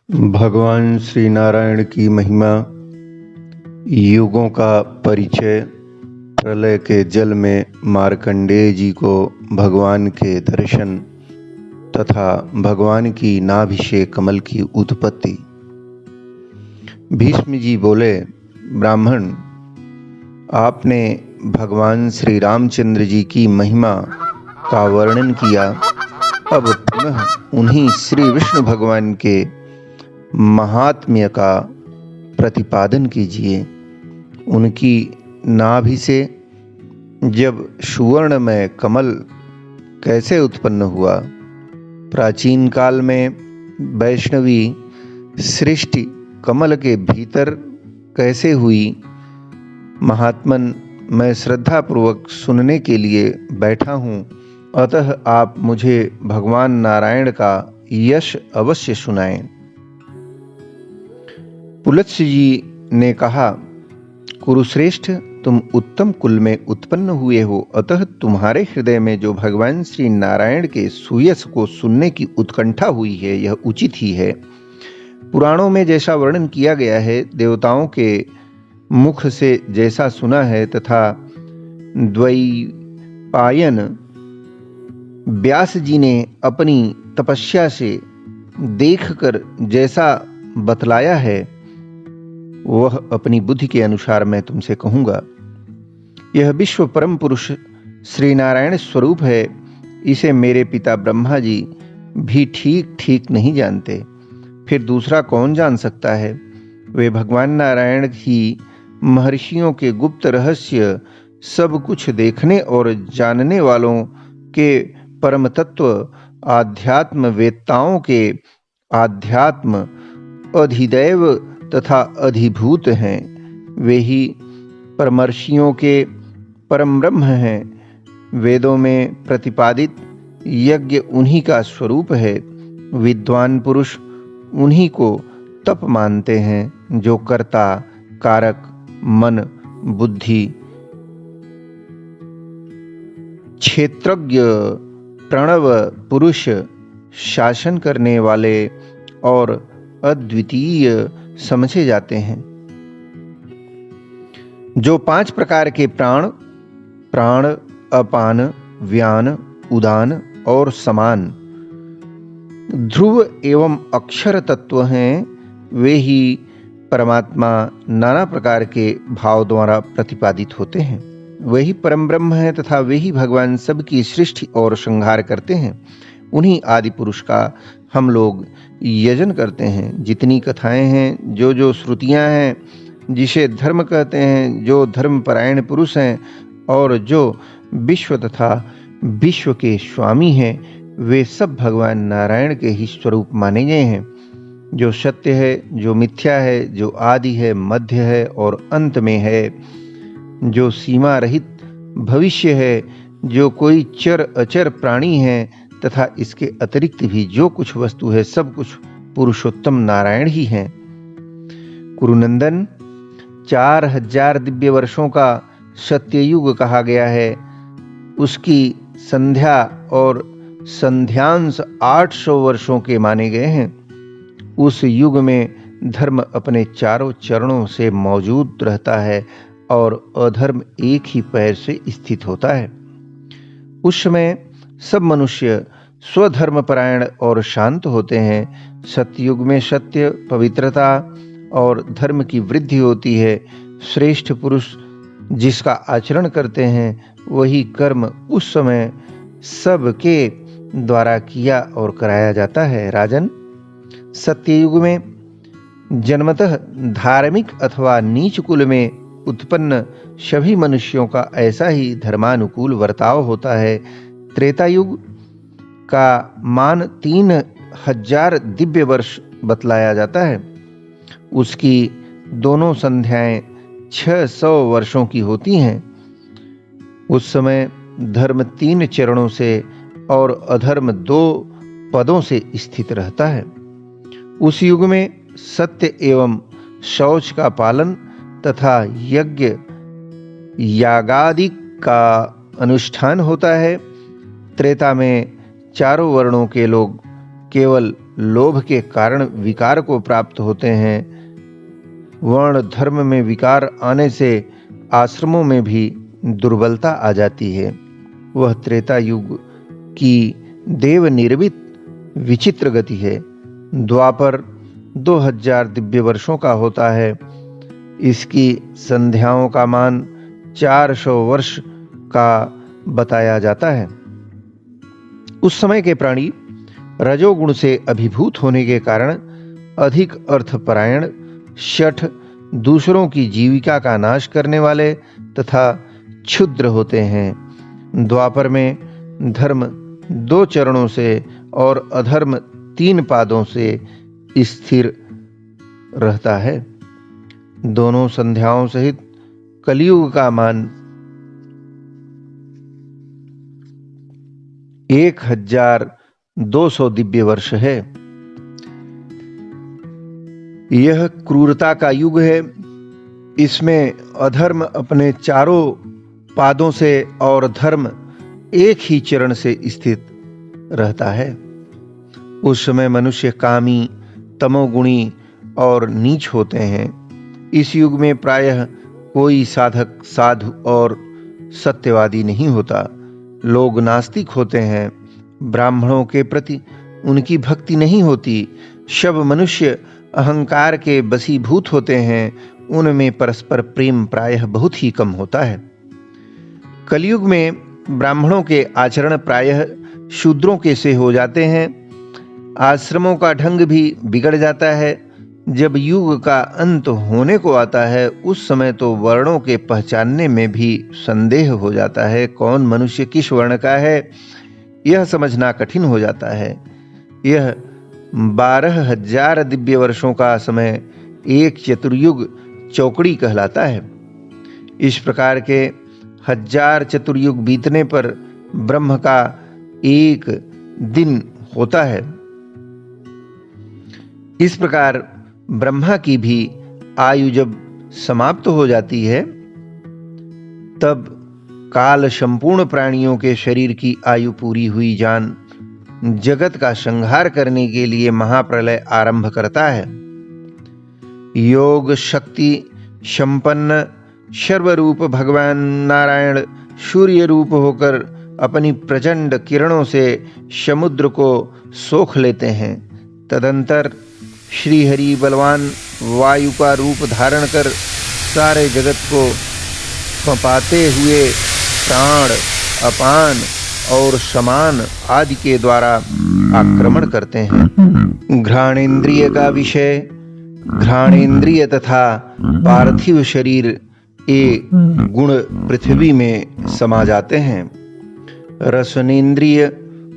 भगवान श्री नारायण की महिमा, युगों का परिचय। प्रलय के जल में मार्कंडेय जी को भगवान के दर्शन तथा भगवान की नाभि से कमल की उत्पत्ति। भीष्म जी बोले, ब्राह्मण, आपने भगवान श्री रामचंद्र जी की महिमा का वर्णन किया। अब पुनः उन्हीं श्री विष्णु भगवान के महात्म्य का प्रतिपादन कीजिए। उनकी नाभि से जब सुवर्णमय कमल कैसे उत्पन्न हुआ, प्राचीन काल में वैष्णवी सृष्टि कमल के भीतर कैसे हुई, महात्मन मैं श्रद्धापूर्वक सुनने के लिए बैठा हूँ, अतः आप मुझे भगवान नारायण का यश अवश्य सुनाएं। पुलत्स्य जी ने कहा, कुरुश्रेष्ठ, तुम उत्तम कुल में उत्पन्न हुए हो, अतः तुम्हारे हृदय में जो भगवान श्री नारायण के सुयश को सुनने की उत्कंठा हुई है, यह उचित ही है। पुराणों में जैसा वर्णन किया गया है, देवताओं के मुख से जैसा सुना है, तथा द्वैपायन व्यास जी ने अपनी तपस्या से देखकर जैसा बतलाया है, वह अपनी बुद्धि के अनुसार मैं तुमसे कहूंगा। यह विश्व परम पुरुष श्री नारायण स्वरूप है। इसे मेरे पिता ब्रह्मा जी भी ठीक ठीक नहीं जानते, फिर दूसरा कौन जान सकता है। वे भगवान नारायण ही महर्षियों के गुप्त रहस्य, सब कुछ देखने और जानने वालों के परम तत्व, आध्यात्म वेत्ताओं के आध्यात्म अधिदैव तथा अधिभूत हैं। वे ही परमर्षियों के परम ब्रह्म हैं। वेदों में प्रतिपादित यज्ञ उन्हीं का स्वरूप है। विद्वान पुरुष उन्हीं को तप मानते हैं, जो कर्ता, कारक, मन, बुद्धि, क्षेत्रज्ञ, प्रणव पुरुष, शासन करने वाले और अद्वितीय समझे जाते हैं। जो 5 प्रकार के प्राण, अपान, व्यान, उदान और समान, ध्रुव एवं अक्षर तत्व हैं, वे ही परमात्मा नाना प्रकार के भाव द्वारा प्रतिपादित होते हैं। वही परम ब्रह्म है तथा वे ही भगवान सबकी सृष्टि और संहार करते हैं। उन्हीं आदि पुरुष का हम लोग यजन करते हैं। जितनी कथाएं हैं, जो श्रुतियां हैं, जिसे धर्म कहते हैं, जो धर्मपरायण पुरुष हैं और जो विश्व तथा विश्व के स्वामी हैं, वे सब भगवान नारायण के ही स्वरूप माने गए हैं। जो सत्य है, जो मिथ्या है, जो आदि है, मध्य है और अंत में है, जो सीमा रहित भविष्य है, जो कोई चर अचर प्राणी है तथा इसके अतिरिक्त भी जो कुछ वस्तु है, सब कुछ पुरुषोत्तम नारायण ही हैं। कुरुनंदन, 4000 दिव्य वर्षों का सत्ययुग कहा गया है। उसकी संध्या और संध्यांश 800 वर्षों के माने गए हैं। उस युग में धर्म अपने चारों चरणों से मौजूद रहता है और अधर्म एक ही पैर से स्थित होता है। उस समय सब मनुष्य स्वधर्मपरायण और शांत होते हैं। सतयुग में सत्य, पवित्रता और धर्म की वृद्धि होती है। श्रेष्ठ पुरुष जिसका आचरण करते हैं, वही कर्म उस समय सबके द्वारा किया और कराया जाता है। राजन, सत्ययुग में जन्मतः धार्मिक अथवा नीच कुल में उत्पन्न सभी मनुष्यों का ऐसा ही धर्मानुकूल वर्ताव होता है। त्रेतायुग का मान 3000 दिव्य वर्ष बतलाया जाता है। उसकी दोनों संध्याएं 600 वर्षों की होती हैं। उस समय धर्म 3 चरणों से और अधर्म 2 पदों से स्थित रहता है। उस युग में सत्य एवं शौच का पालन तथा यज्ञ यागादि का अनुष्ठान होता है। त्रेता में चारों वर्णों के लोग केवल लोभ के कारण विकार को प्राप्त होते हैं। वर्ण धर्म में विकार आने से आश्रमों में भी दुर्बलता आ जाती है। वह त्रेता युग की देव निर्मित विचित्र गति है। द्वापर 2000 दिव्य वर्षों का होता है। इसकी संध्याओं का मान 400 वर्ष का बताया जाता है। उस समय के प्राणी रजोगुण से अभिभूत होने के कारण अधिक अर्थपरायण, शठ, दूसरों की जीविका का नाश करने वाले तथा क्षुद्र होते हैं। द्वापर में धर्म 2 चरणों से और अधर्म 3 पादों से स्थिर रहता है। दोनों संध्याओं सहित कलियुग का मान 1200 दिव्य वर्ष है। यह क्रूरता का युग है। इसमें अधर्म अपने चारों पादों से और धर्म एक ही चरण से स्थित रहता है। उस समय मनुष्य कामी, तमोगुणी और नीच होते हैं। इस युग में प्रायः कोई साधक, साधु और सत्यवादी नहीं होता। लोग नास्तिक होते हैं। ब्राह्मणों के प्रति उनकी भक्ति नहीं होती। सब मनुष्य अहंकार के वशीभूत होते हैं। उनमें परस्पर प्रेम प्रायः बहुत ही कम होता है। कलयुग में ब्राह्मणों के आचरण प्रायः शूद्रों के से हो जाते हैं। आश्रमों का ढंग भी बिगड़ जाता है। जब युग का अंत होने को आता है उस समय तो वर्णों के पहचानने में भी संदेह हो जाता है। कौन मनुष्य किस वर्ण का है यह समझना कठिन हो जाता है। यह 12,000 दिव्य वर्षों का समय एक चतुर्युग चौकड़ी कहलाता है। इस प्रकार के 1000 चतुर्युग बीतने पर ब्रह्म का एक दिन होता है। इस प्रकार ब्रह्मा की भी आयु जब समाप्त हो जाती है तब काल संपूर्ण प्राणियों के शरीर की आयु पूरी हुई जान जगत का संहार करने के लिए महाप्रलय आरंभ करता है। योग शक्ति संपन्न सर्वरूप भगवान नारायण सूर्य रूप होकर अपनी प्रचंड किरणों से समुद्र को सोख लेते हैं। तदंतर श्री हरि बलवान वायु का रूप धारण कर सारे जगत को कंपाते हुए प्राण, अपान और समान आदि के द्वारा आक्रमण करते हैं। घ्राणेन्द्रिय का विषय घ्राणेन्द्रिय तथा पार्थिव शरीर ये गुण पृथ्वी में समा जाते हैं। रसनेन्द्रिय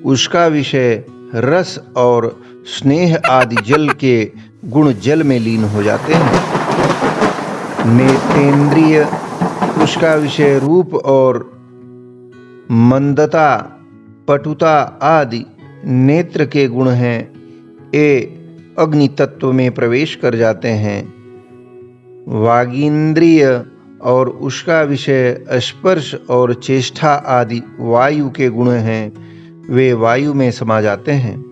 उसका विषय रस और स्नेह आदि जल के गुण जल में लीन हो जाते हैं। नेत्रेंद्रिय उसका विषय रूप और मंदता, पटुता आदि नेत्र के गुण हैं। ये अग्नि तत्व में प्रवेश कर जाते हैं। वागींद्रिय और उसका विषय स्पर्श और चेष्टा आदि वायु के गुण हैं। वे वायु में समा जाते हैं।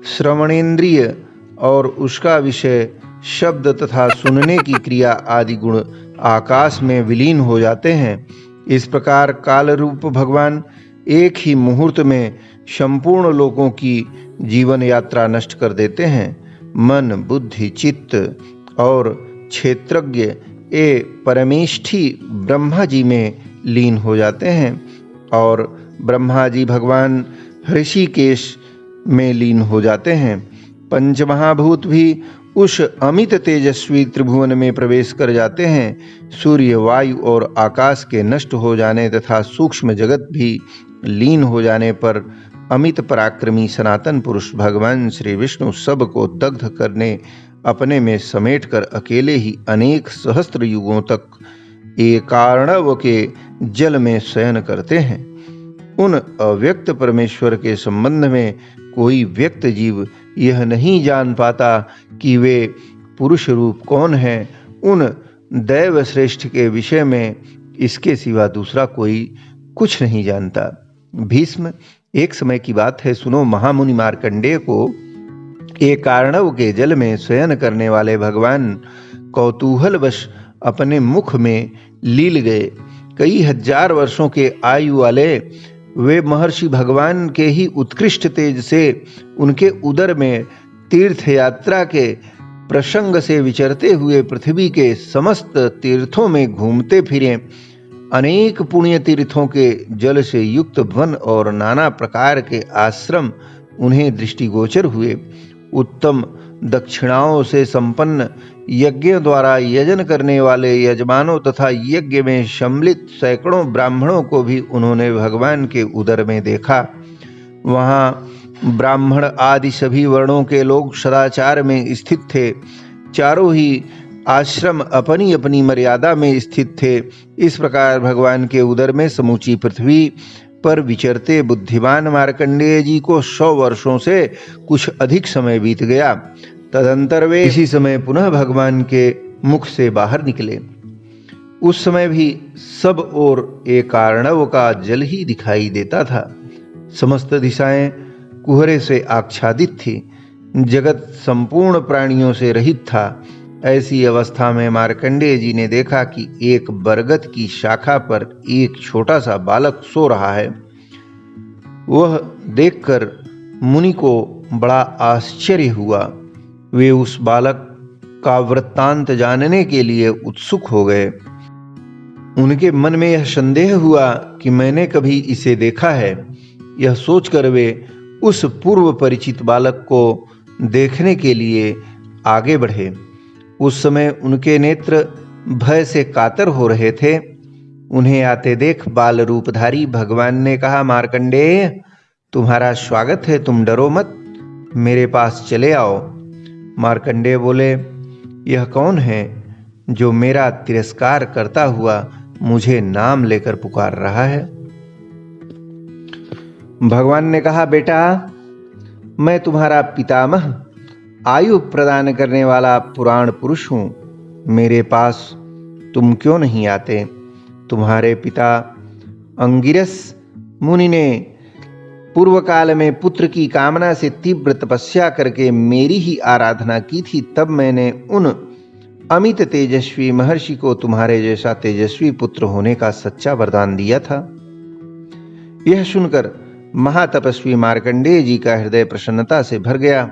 श्रवणेन्द्रिय और उसका विषय शब्द तथा सुनने की क्रिया आदि गुण आकाश में विलीन हो जाते हैं। इस प्रकार काल रूप भगवान एक ही मुहूर्त में संपूर्ण लोगों की जीवन यात्रा नष्ट कर देते हैं। मन, बुद्धि, चित्त और क्षेत्रज्ञ ये परमेष्ठी ब्रह्मा जी में लीन हो जाते हैं और ब्रह्मा जी भगवान ऋषिकेश में लीन हो जाते हैं। पंचमहाभूत भी उस अमित तेजस्वी त्रिभुवन में प्रवेश कर जाते हैं। सूर्य, वायु और आकाश के नष्ट हो जाने तथा सूक्ष्म जगत भी लीन हो जाने पर अमित पराक्रमी सनातन पुरुष भगवान श्री विष्णु सब को दग्ध करने अपने में समेटकर अकेले ही अनेक सहस्त्र युगों तक एकार्णव के जल में शयन करते हैं। उन अव्यक्त परमेश्वर के संबंध में कोई व्यक्त जीव यह नहीं जान पाता कि वे पुरुष रूप कौन हैं। उन दैव श्रेष्ठ के विषय में इसके सिवा दूसरा कोई कुछ नहीं जानता। भीष्म एक समय की बात है, सुनो। महामुनि मार्कंडेय को एक कार्णव के जल में शयन करने वाले भगवान कौतूहलवश अपने मुख में लील गए। कई हजार वर्षों के आयु वाले वे महर्षि भगवान के ही उत्कृष्ट तेज से उनके उदर में तीर्थ यात्रा के प्रसंग से विचरते हुए पृथ्वी के समस्त तीर्थों में घूमते फिरे। अनेक पुण्य तीर्थों के जल से युक्त वन और नाना प्रकार के आश्रम उन्हें दृष्टिगोचर हुए। उत्तम दक्षिणाओं से संपन्न यज्ञ द्वारा यजन करने वाले यजमानों तथा यज्ञ में सम्मिलित सैकड़ों ब्राह्मणों को भी उन्होंने भगवान के उदर में देखा। वहाँ ब्राह्मण आदि सभी वर्णों के लोग सदाचार में स्थित थे। चारों ही आश्रम अपनी अपनी मर्यादा में स्थित थे। इस प्रकार भगवान के उदर में समूची पृथ्वी पर विचरते बुद्धिमान मार्कंडेय जी को 100 वर्षों से कुछ अधिक समय बीत गया। तदंतर वे इसी समय पुनः भगवान के मुख से बाहर निकले। उस समय भी सब ओर एक अर्णव का जल ही दिखाई देता था। समस्त दिशाएं कुहरे से आच्छादित थी। जगत संपूर्ण प्राणियों से रहित था। ऐसी अवस्था में मार्कंडेय जी ने देखा कि एक बरगद की शाखा पर एक छोटा सा बालक सो रहा है। वह देखकर मुनि को बड़ा आश्चर्य हुआ। वे उस बालक का वृत्तांत जानने के लिए उत्सुक हो गए। उनके मन में यह संदेह हुआ कि मैंने कभी इसे देखा है। यह सोचकर वे उस पूर्व परिचित बालक को देखने के लिए आगे बढ़े। उस समय उनके नेत्र भय से कातर हो रहे थे। उन्हें आते देख बाल रूपधारी भगवान ने कहा, मार्कंडेय, तुम्हारा स्वागत है, तुम डरो मत, मेरे पास चले आओ। मार्कंडेय बोले, यह कौन है जो मेरा तिरस्कार करता हुआ मुझे नाम लेकर पुकार रहा है? भगवान ने कहा, बेटा, मैं तुम्हारा पितामह, आयु प्रदान करने वाला पुराण पुरुष हूं। मेरे पास तुम क्यों नहीं आते? तुम्हारे पिता अंगिरस मुनि ने पूर्व काल में पुत्र की कामना से तीव्र तपस्या करके मेरी ही आराधना की थी। तब मैंने उन अमित तेजस्वी महर्षि को तुम्हारे जैसा तेजस्वी पुत्र होने का सच्चा वरदान दिया था। यह सुनकर महातपस्वी मार्कंडेय जी का हृदय प्रसन्नता से भर गया।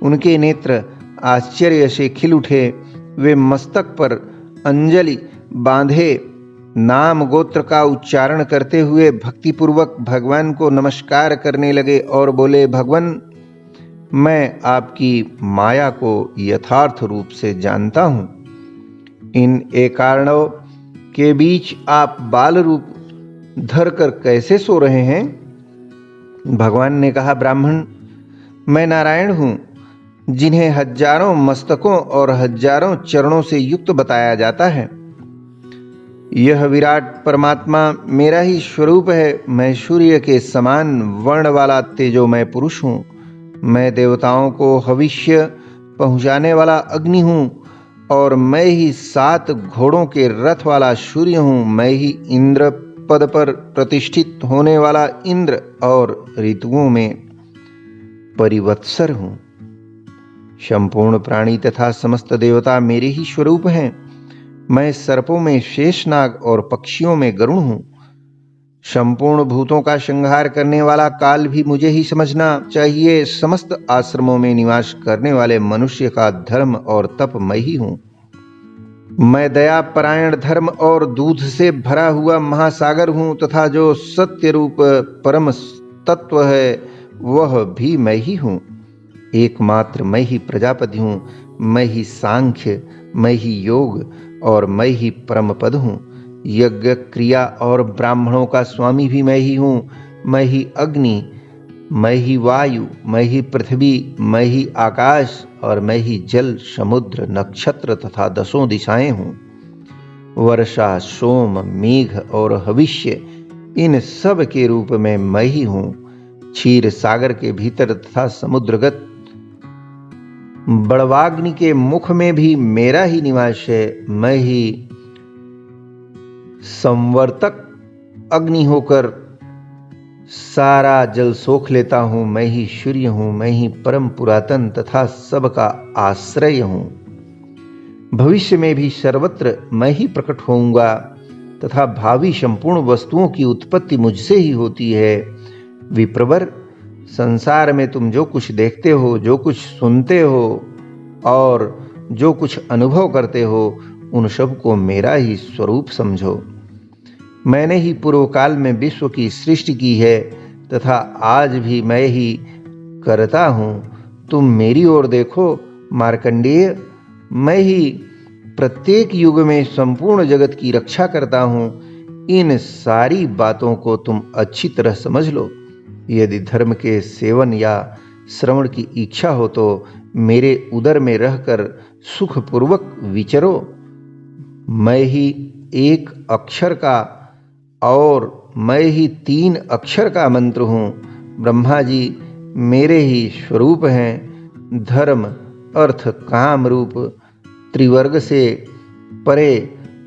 उनके नेत्र आश्चर्य से खिल उठे। वे मस्तक पर अंजलि बांधे नाम गोत्र का उच्चारण करते हुए भक्तिपूर्वक भगवान को नमस्कार करने लगे और बोले, भगवान, मैं आपकी माया को यथार्थ रूप से जानता हूं। इन एकार्णव के बीच आप बाल रूप धरकर कैसे सो रहे हैं? भगवान ने कहा, ब्राह्मण, मैं नारायण हूं, जिन्हें हजारों मस्तकों और हजारों चरणों से युक्त बताया जाता है। यह विराट परमात्मा मेरा ही स्वरूप है। मैं सूर्य के समान वर्ण वाला तेजोमय पुरुष हूँ। मैं देवताओं को हविष्य पहुँचाने वाला अग्नि हूँ और मैं ही 7 घोड़ों के रथ वाला सूर्य हूँ। मैं ही इंद्र पद पर प्रतिष्ठित होने वाला इंद्र और ऋतुओं में परिवत्सर हूँ। संपूर्ण प्राणी तथा समस्त देवता मेरे ही स्वरूप हैं। मैं सर्पों में शेषनाग और पक्षियों में गरुण हूँ। संपूर्ण भूतों का संहार करने वाला काल भी मुझे ही समझना चाहिए। समस्त आश्रमों में निवास करने वाले मनुष्य का धर्म और तप मैं ही हूँ। मैं दया परायण धर्म और दूध से भरा हुआ महासागर हूँ तथा जो सत्य रूप परम तत्व है वह भी मैं ही हूँ। एकमात्र मैं ही प्रजापति हूँ। मैं ही सांख्य, मैं ही योग और मैं ही परम पद हूँ। यज्ञ क्रिया और ब्राह्मणों का स्वामी भी मैं ही हूँ। मैं ही अग्नि, मैं ही वायु, मैं ही पृथ्वी, मैं ही आकाश और मैं ही जल, समुद्र, नक्षत्र तथा 10 दिशाएं हूँ। वर्षा, सोम, मेघ और हविष्य, इन सब के रूप में मैं ही हूँ। क्षीर सागर के भीतर तथा समुद्रगत बड़वाग्नि के मुख में भी मेरा ही निवास है। मैं ही संवर्तक अग्नि होकर सारा जल सोख लेता हूँ, मैं ही सूर्य हूँ, मैं ही परम पुरातन तथा सबका आश्रय हूँ। भविष्य में भी सर्वत्र मैं ही प्रकट होऊंगा तथा भावी संपूर्ण वस्तुओं की उत्पत्ति मुझसे ही होती है। विप्रवर, संसार में तुम जो कुछ देखते हो, जो कुछ सुनते हो और जो कुछ अनुभव करते हो, उन सब को मेरा ही स्वरूप समझो। मैंने ही पूर्व काल में विश्व की सृष्टि की है तथा आज भी मैं ही करता हूँ। तुम मेरी ओर देखो मार्कंडेय, मैं ही प्रत्येक युग में संपूर्ण जगत की रक्षा करता हूँ। इन सारी बातों को तुम अच्छी तरह समझ लो। यदि धर्म के सेवन या श्रवण की इच्छा हो तो मेरे उदर में रहकर सुखपूर्वक विचरो। मैं ही एक अक्षर का और मैं ही 3 अक्षर का मंत्र हूँ। ब्रह्मा जी मेरे ही स्वरूप हैं। धर्म, अर्थ, काम रूप त्रिवर्ग से परे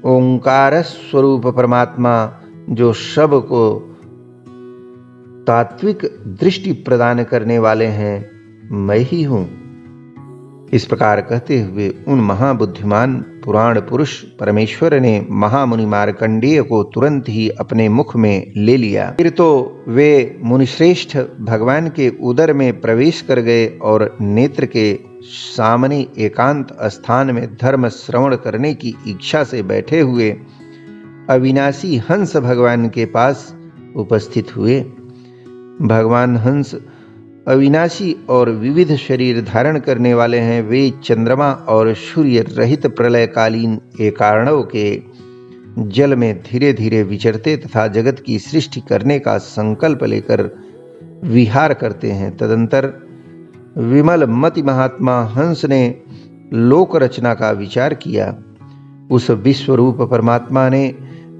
ओंकार स्वरूप परमात्मा, जो सब को तात्विक दृष्टि प्रदान करने वाले हैं, मैं ही हूँ। इस प्रकार कहते हुए उन महाबुद्धिमान पुराण पुरुष परमेश्वर ने महामुनि मार्कंडेय को तुरंत ही अपने मुख में ले लिया। फिर तो वे मुनिश्रेष्ठ भगवान के उदर में प्रवेश कर गए और नेत्र के सामने एकांत स्थान में धर्म श्रवण करने की इच्छा से बैठे हुए अविनाशी हंस भगवान के पास उपस्थित हुए। भगवान हंस अविनाशी और विविध शरीर धारण करने वाले हैं। वे चंद्रमा और सूर्य रहित प्रलयकालीन एकार्णव के जल में धीरे धीरे विचरते तथा जगत की सृष्टि करने का संकल्प लेकर विहार करते हैं। तदंतर विमल मति महात्मा हंस ने लोक रचना का विचार किया। उस विश्वरूप परमात्मा ने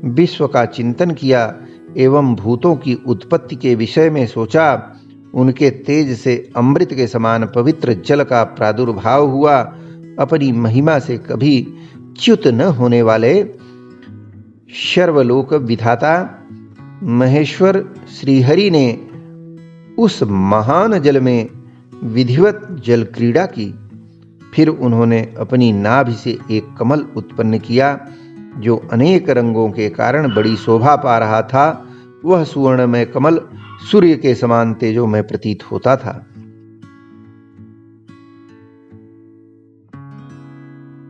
विश्व का चिंतन किया एवं भूतों की उत्पत्ति के विषय में सोचा। उनके तेज से अमृत के समान पवित्र जल का प्रादुर्भाव हुआ। अपनी महिमा से कभी च्युत न होने वाले सर्वलोक विधाता महेश्वर श्रीहरि ने उस महान जल में विधिवत जल क्रीड़ा की। फिर उन्होंने अपनी नाभि से एक कमल उत्पन्न किया, जो अनेक रंगों के कारण बड़ी शोभा पा रहा था। वह सुवर्णमय कमल सूर्य के समान तेजोमय प्रतीत होता था।